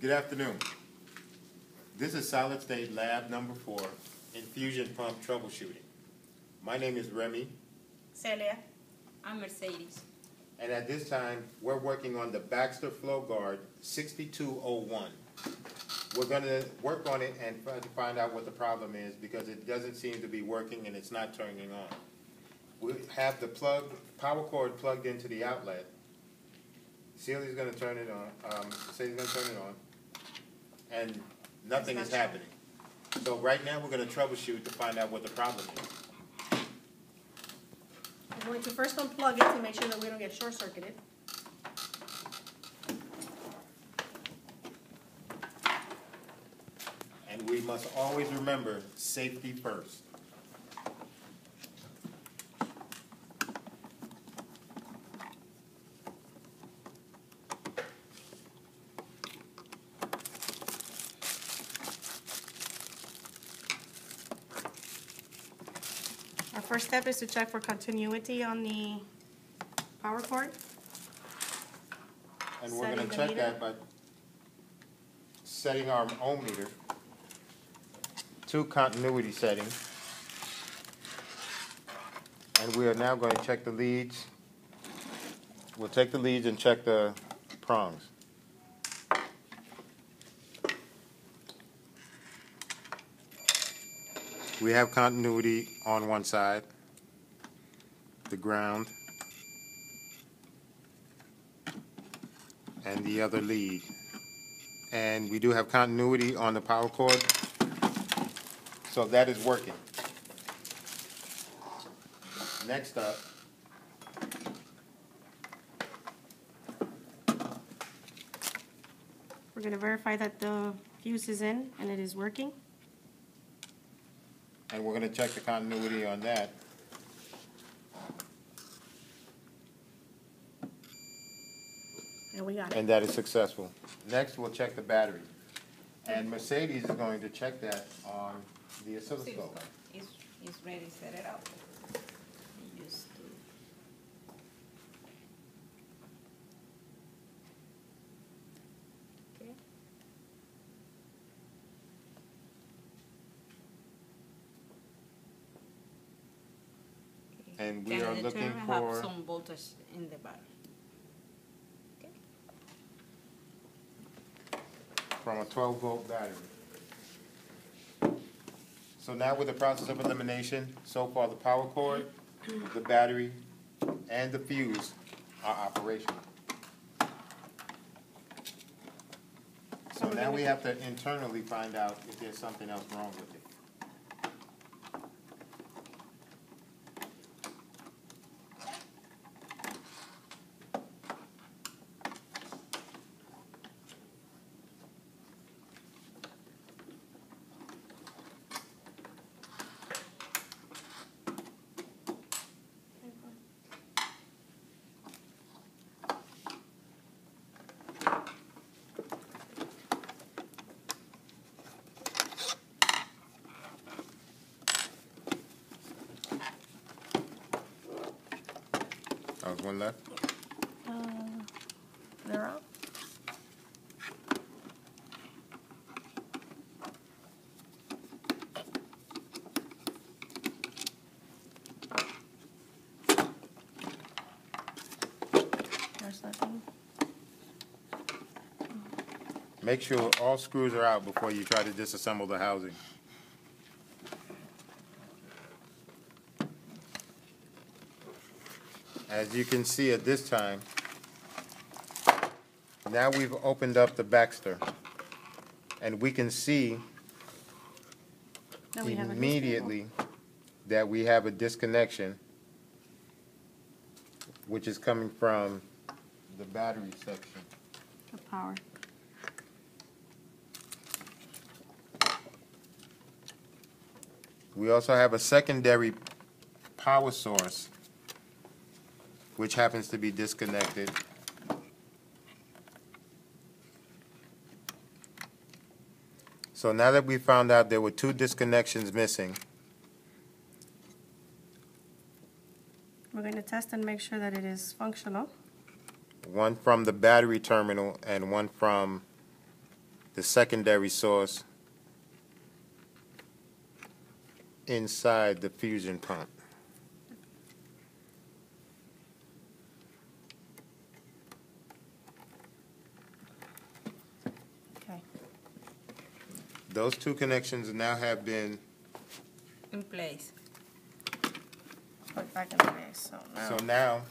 Good afternoon. This is solid state lab number 4, infusion pump troubleshooting. My name is Remy. Celia. I'm Mercedes. And at this time, we're working on the Baxter Flow Guard 6201. We're going to work on it and try to find out what the problem is because it doesn't seem to be working and it's not turning on. We have the power cord plugged into the outlet. Celia's going to turn it on. Mercedes is going to turn it on. And nothing is happening. So right now we're going to troubleshoot to find out what the problem is. I'm going to first unplug it to make sure that we don't get short-circuited. And we must always remember safety first. Our first step is to check for continuity on the power cord. And we're going to check that by setting our ohm meter to continuity setting. And we are now going to check the leads. We'll take the leads and check the prongs. We have continuity on one side, the ground, and the other lead. And we do have continuity on the power cord, so that is working. Next up, We're going to verify that the fuse is in and it is working. and we're going to check the continuity on that. And we got it. And that is successful. Next, we'll check the battery. And Mercedes is going to check that on the oscilloscope. It's ready, set it up. Just to okay. And we are looking have for some voltage in the battery. Okay. from a 12-volt battery. So now with the process of elimination, so far the power cord, the battery, and the fuse are operational. So now we have to internally find out if there's something else wrong with it. Oh, one left. They're out. There's nothing. Make sure all screws are out before you try to disassemble the housing. As you can see at this time, now we've opened up the Baxter, and we can see No, we have a immediately that we have a disconnection, which is coming from the battery section. the power. We also have a secondary power source, which happens to be disconnected. So now that we found out there were 2 disconnections missing, We're going to test and make sure that it is functional. one from the battery terminal and one from the secondary source inside the fusion pump. Okay. Those two connections now have been, In place. Put back in place, so now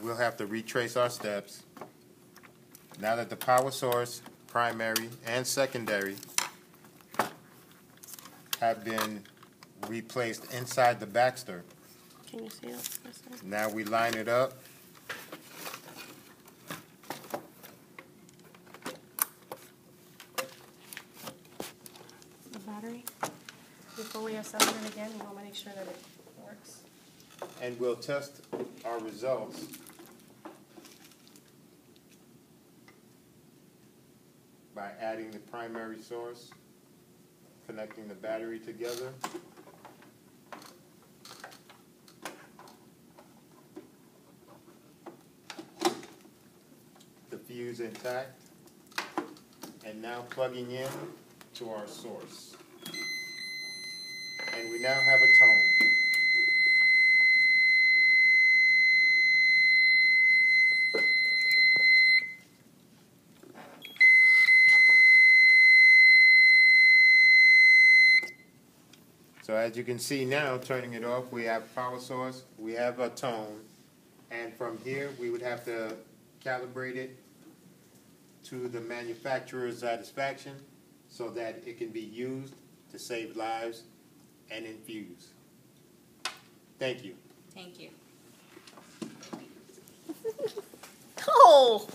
we'll have to retrace our steps. Now that the power source, primary and secondary, have been replaced inside the Baxter, Can you see that? now we line it up. The battery? Before we assemble it again, we want to make sure that it works. And we'll test our results by adding the primary source, connecting the battery together. The fuse intact, and now plugging in to our source. And we now have a tone. So as you can see now, turning it off, we have power source, we have a tone, and from here we would have to calibrate it to the manufacturer's satisfaction so that it can be used to save lives and infuse. Thank you. Thank you. Oh!